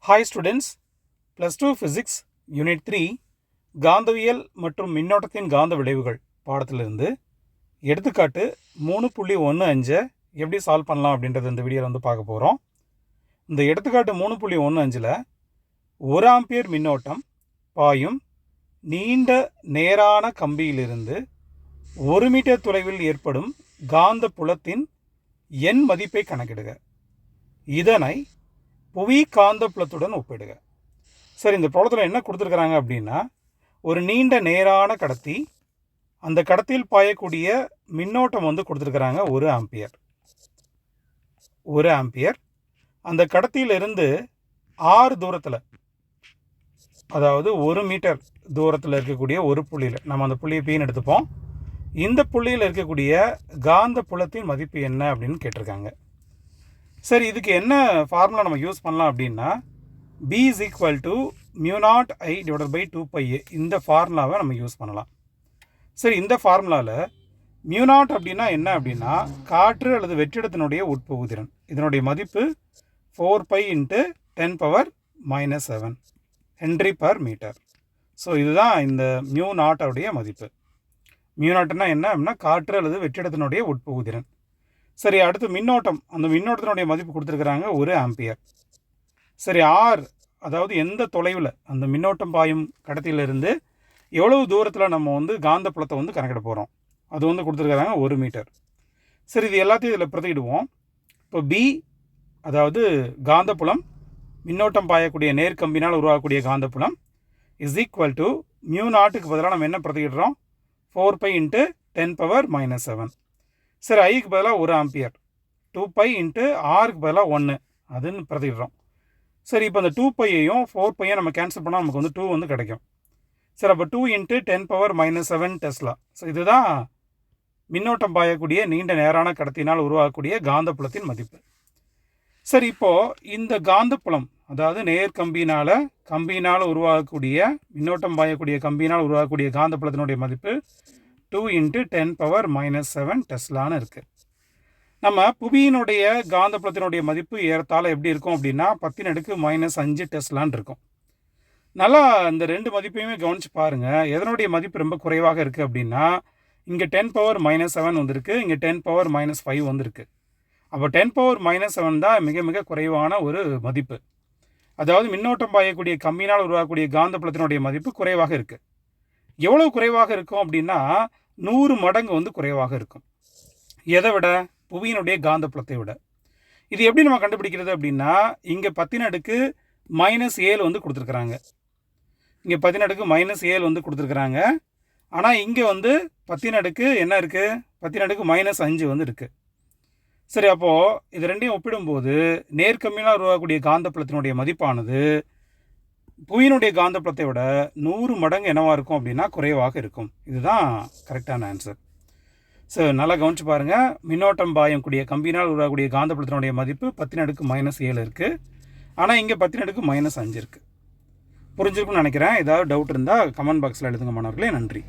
Hi students, +2 physics unit 3 காந்தவியல் மற்றும் மின்னோட்டத்தின் காந்த விளைவுகள் பாடத்திலிருந்து எடுத்துக்காட்டு 3.15 எப்படி சால்வ் பண்ணலாம் அப்படின்றது இந்த வீடியோவில் வந்து பார்க்க போகிறோம். இந்த எடுத்துக்காட்டு 3.15 1 ஆம்பியர் மின்னோட்டம் பாயும் நீண்ட நேரான கம்பியிலிருந்து 1 மீட்டர் தொலைவில் ஏற்படும் காந்த புலத்தின் எண் மதிப்பை கணக்கிடுக. இதனை புவி காந்த புலத்துடன் ஒப்பிடுக. சரி, இந்த ப்ராப்ளத்தில் என்ன கொடுத்துருக்குறாங்க அப்படின்னா, ஒரு நீண்ட நேரான கடத்தி, அந்த கடத்தியில் பாயக்கூடிய மின்னோட்டம் வந்து கொடுத்துருக்குறாங்க 1 ஆம்பியர். 1 ஆம்பியர் அந்த கடத்தியிலிருந்து 6 தூரத்தில், அதாவது 1 மீட்டர் தூரத்தில் இருக்கக்கூடிய ஒரு புள்ளியில், நம்ம அந்த புள்ளியை பீன்னு எடுத்துப்போம். இந்த புள்ளியில் இருக்கக்கூடிய காந்த புலத்தின் மதிப்பு என்ன அப்படின்னு கேட்டிருக்காங்க. சரி, இதுக்கு என்ன ஃபார்முலா நம்ம யூஸ் பண்ணலாம் அப்படின்னா, B is equal to μ0I divided by 2πa, இந்த ஃபார்முலாவை நம்ம யூஸ் பண்ணலாம். சரி, இந்த ஃபார்முலாவில் μ0 அப்படின்னா என்ன அப்படின்னா, காற்று அல்லது வெற்றிடத்தினுடைய உட்புகுதிறன். இதனுடைய மதிப்பு 4π × 10⁻⁻7 ஹென்ரி பர் மீட்டர். ஸோ இதுதான் இந்த μ0 மதிப்பு. μ0னா என்ன அப்படின்னா, காற்று அல்லது வெற்றிடத்தினுடைய உட்புகுதிறன். சரி, அடுத்து மின்னோட்டம். அந்த மின்னோட்டத்தினுடைய மதிப்பு கொடுத்துருக்குறாங்க 1 ஆம்பியர். சரி, ஆர், அதாவது எந்த தொலைவில் அந்த மின்னோட்டம் பாயும் கடத்தியிலிருந்து எவ்வளவு தூரத்தில் நம்ம வந்து காந்த புலத்தை வந்து கணக்கிட போகிறோம், அது வந்து கொடுத்துருக்குறாங்க 1 மீட்டர். சரி, இது எல்லாத்தையும் இதில் பிரதிக்கிடுவோம். இப்போ பி, அதாவது காந்தப்புலம், மின்னோட்டம் பாயக்கூடிய நேர்கம்பினால் உருவாகக்கூடிய காந்தப்புலம் இஸ் ஈக்குவல் டு μ0க்கு பதிலாக நம்ம என்ன பிரதிக்கிடுறோம், 4π × 10⁻⁻7. சரி, ஐக்கு பதிலாக 1 ஆம்பியர், 2π × ஆருக்கு பதிலாக 1 அதுன்னு பிரதிடுறோம். சரி, இப்போ அந்த 2πயையும் 4πயும் நம்ம கேன்சல் பண்ணால் நமக்கு வந்து 2 வந்து கிடைக்கும். சரி, அப்போ 2 × 10⁻⁻7 டெஸ்லா. ஸோ இதுதான் மின்னோட்டம் பாயக்கூடிய நீண்ட நேரான கடத்தினால் உருவாகக்கூடிய காந்தப்புலத்தின் மதிப்பு. சரி, இப்போது இந்த காந்தப்புலம், அதாவது கம்பியினால் உருவாகக்கூடிய மின்னோட்டம் பாயக்கூடிய கம்பியினால் உருவாகக்கூடிய காந்தப்புலத்தினுடைய மதிப்பு 2 × 10⁻⁻7 டெஸ்லான்னு இருக்குது. நம்ம புவியினுடைய காந்தப்புலத்தினுடைய மதிப்பு ஏறத்தாழ எப்படி இருக்கும் அப்படின்னா 10⁻⁻5 டெஸ்லான்னு இருக்கும். நல்லா இந்த ரெண்டு மதிப்பையுமே கவனித்து பாருங்கள். எதனுடைய மதிப்பு ரொம்ப குறைவாக இருக்குது அப்படின்னா, இங்கே 10⁻⁻7 வந்திருக்கு, இங்கே 10⁻⁻5 வந்திருக்கு. அப்போ 10⁻⁻7 தான் மிக மிக குறைவான ஒரு மதிப்பு. அதாவது மின்னோட்டம் பாயக்கூடிய கம்பியினால் உருவாகக்கூடிய காந்தப்புலத்தினுடைய மதிப்பு குறைவாக இருக்குது. எவ்வளவு குறைவாக இருக்கும் அப்படின்னா 100 மடங்கு வந்து குறைவாக இருக்கும். எதை விட? புவியினுடைய காந்தப்புலத்தை விட. இது எப்படி நம்ம கண்டுபிடிக்கிறது அப்படின்னா, இங்கே 10⁻⁻7 வந்து கொடுத்துருக்குறாங்க, இங்கே 10⁻⁻7 வந்து கொடுத்துருக்குறாங்க. ஆனால் இங்கே வந்து 10 என்ன இருக்குது, 10⁻⁻5 வந்து இருக்குது. சரி, அப்போது இது ரெண்டையும் ஒப்பிடும்போது நேர்கம்பினால் உருவாகக்கூடிய காந்தப்புலத்தினுடைய மதிப்பானது புவியினுடைய காந்தப்புலத்தை விட 100 மடங்கு என்னவாக இருக்கும் அப்படின்னா குறைவாக இருக்கும். இதுதான் கரெக்டான ஆன்சர். ஸோ நல்லா கவனிச்சு பாருங்கள். மின்னோட்டம் பாயக்கூடிய கம்பியினால் உருவாகக்கூடிய காந்தப்புலத்தினுடைய மதிப்பு 10⁻⁻7 இருக்குது. ஆனால் இங்கே 10⁻⁻5 இருக்குது. புரிஞ்சிருக்குன்னு நினைக்கிறேன். ஏதாவது டவுட் இருந்தால் கமெண்ட் பாக்ஸில் எழுதுங்க மாணவர்களே. நன்றி.